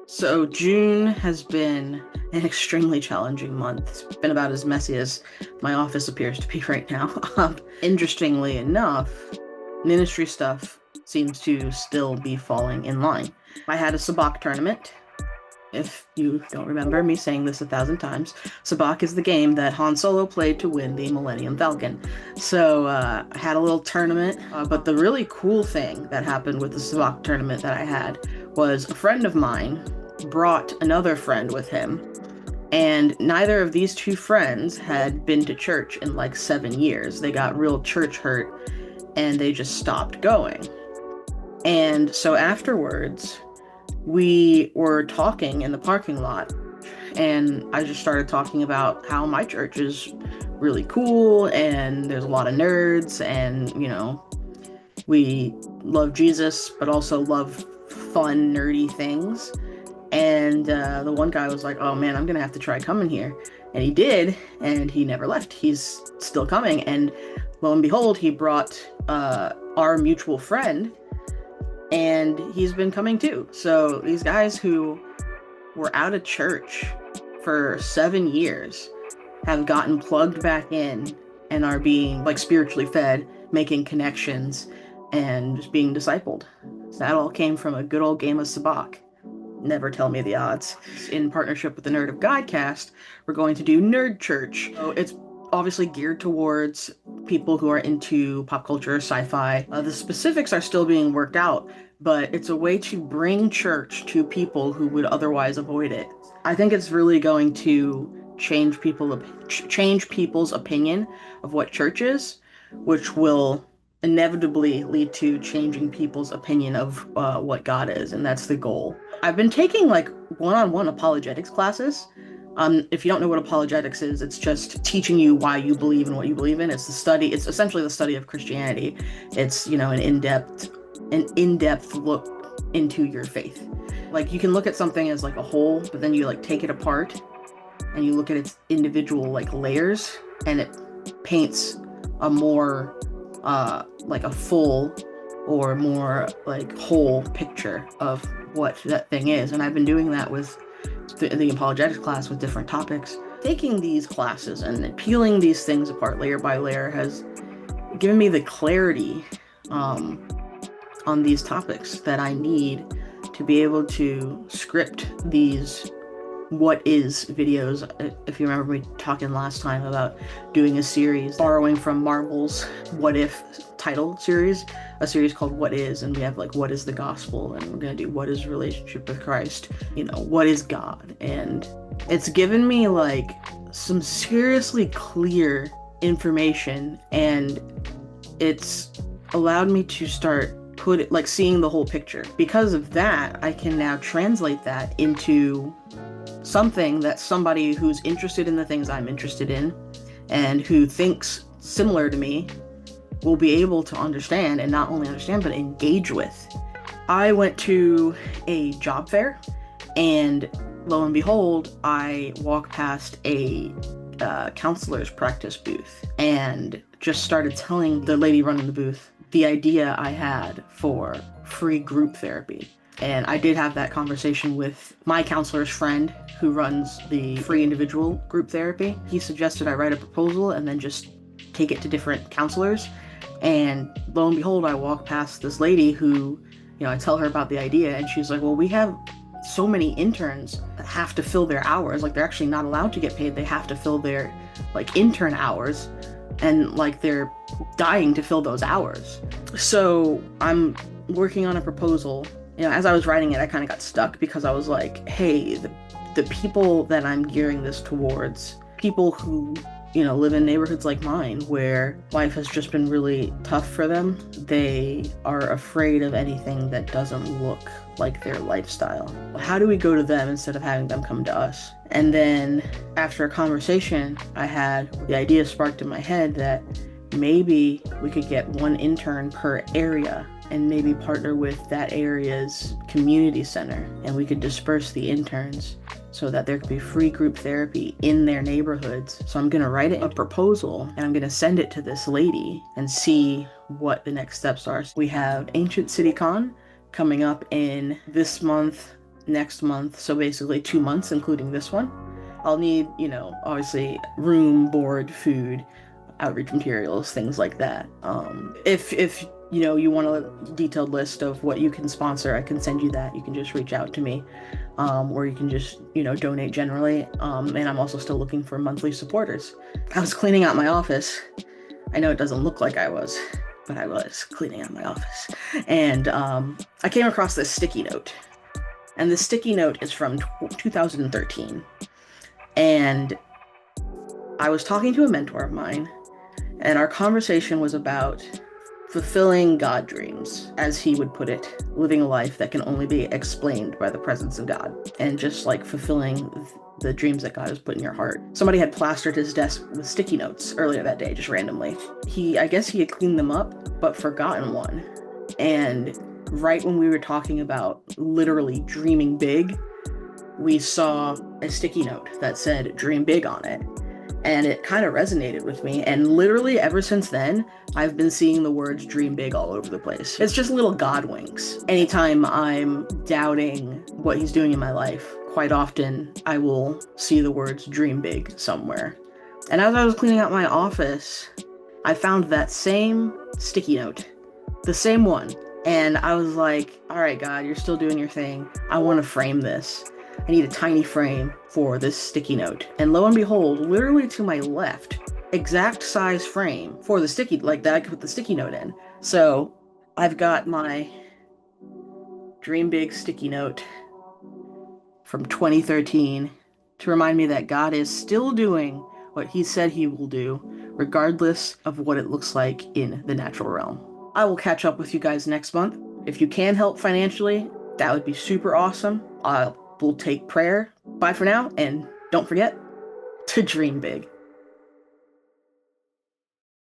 So June has been an extremely challenging month. It's been about as messy as my office appears to be right now. Interestingly enough, ministry stuff seems to still be falling in line. I had a sabacc tournament. If you don't remember me saying this 1,000 times, sabacc is the game that Han Solo played to win the Millennium Falcon. So I had a little tournament, but the really cool thing that happened with the sabacc tournament that I had was a friend of mine brought another friend with him, and neither of these two friends had been to church in like 7 years. They got real church hurt and they just stopped going. And so afterwards, we were talking in the parking lot, and I just started talking about how my church is really cool and there's a lot of nerds, and we love Jesus but also love fun nerdy things. And the one guy was like, oh man, I'm gonna have to try coming here. And he did, and he never left. He's still coming. And lo and behold, he brought our mutual friend, and he's been coming too. So these guys who were out of church for 7 years have gotten plugged back in and are being like spiritually fed, making connections, and just being discipled. So that all came from a good old game of sabacc. Never tell me the odds. In partnership with the Nerd of Godcast, we're going to do Nerd Church. So it's obviously geared towards people who are into pop culture, sci-fi. The specifics are still being worked out, but it's a way to bring church to people who would otherwise avoid it. I think it's really going to change people's opinion of what church is, which will inevitably lead to changing people's opinion of what God is, and that's the goal. I've been taking like one-on-one apologetics classes. If you don't know what apologetics is, it's just teaching you why you believe in what you believe in. It's essentially the study of Christianity. It's, an in-depth look into your faith. Like, you can look at something as like a whole, but then you like take it apart and you look at its individual like layers, and it paints a more like a full or more like whole picture of what that thing is. And I've been doing that with the apologetics class with different topics. Taking these classes and peeling these things apart layer by layer has given me the clarity on these topics that I need to be able to script these what is videos. If you remember me talking last time about doing a series borrowing from Marvel's What If title series, a series called What Is, and we have like what is the gospel, and we're going to do what is relationship with Christ, what is God. And it's given me like some seriously clear information, and it's allowed me to start seeing the whole picture. Because of that, I can now translate that into something that somebody who's interested in the things I'm interested in and who thinks similar to me will be able to understand, and not only understand, but engage with. I went to a job fair, and lo and behold, I walked past a counselor's practice booth and just started telling the lady running the booth the idea I had for free group therapy. And I did have that conversation with my counselor's friend who runs the free individual group therapy. He suggested I write a proposal and then just take it to different counselors. And lo and behold, I walk past this lady who, I tell her about the idea, and she's like, well, we have so many interns that have to fill their hours. Like, they're actually not allowed to get paid. They have to fill their like intern hours, and like they're dying to fill those hours. So I'm working on a proposal. As I was writing it, I kind of got stuck because I was like, hey, the people that I'm gearing this towards, people who, live in neighborhoods like mine where life has just been really tough for them. They are afraid of anything that doesn't look like their lifestyle. How do we go to them instead of having them come to us? And then after a conversation I had, the idea sparked in my head that maybe we could get one intern per area and maybe partner with that area's community center, and we could disperse the interns so that there could be free group therapy in their neighborhoods. So I'm going to write a proposal and I'm going to send it to this lady and see what the next steps are. So we have Ancient City Con coming up in this month, next month, so basically 2 months, including this one. I'll need, obviously room, board, food, outreach materials, things like that. If you want a detailed list of what you can sponsor, I can send you that. You can just reach out to me, or you can just, donate generally. And I'm also still looking for monthly supporters. I was cleaning out my office. I know it doesn't look like I was, but I was cleaning out my office. And I came across this sticky note. And the sticky note is from 2013. And I was talking to a mentor of mine, and our conversation was about fulfilling God dreams, as he would put it, living a life that can only be explained by the presence of God, and just like fulfilling the dreams that God has put in your heart. Somebody had plastered his desk with sticky notes earlier that day, just randomly. I guess he had cleaned them up, but forgotten one. And right when we were talking about literally dreaming big, we saw a sticky note that said "Dream Big" on it. And it kind of resonated with me. And literally ever since then, I've been seeing the words "dream big" all over the place. It's just little God winks. Anytime I'm doubting what he's doing in my life, quite often I will see the words "dream big" somewhere. And as I was cleaning out my office, I found that same sticky note, the same one. And I was like, all right, God, you're still doing your thing. I want to frame this. I need a tiny frame for this sticky note. And lo and behold, literally to my left, exact size frame for the sticky, like that I could put the sticky note in. So I've got my Dream Big sticky note from 2013 to remind me that God is still doing what he said he will do, regardless of what it looks like in the natural realm. I will catch up with you guys next month. If you can help financially, that would be super awesome. We'll take prayer. Bye for now, and don't forget to dream big.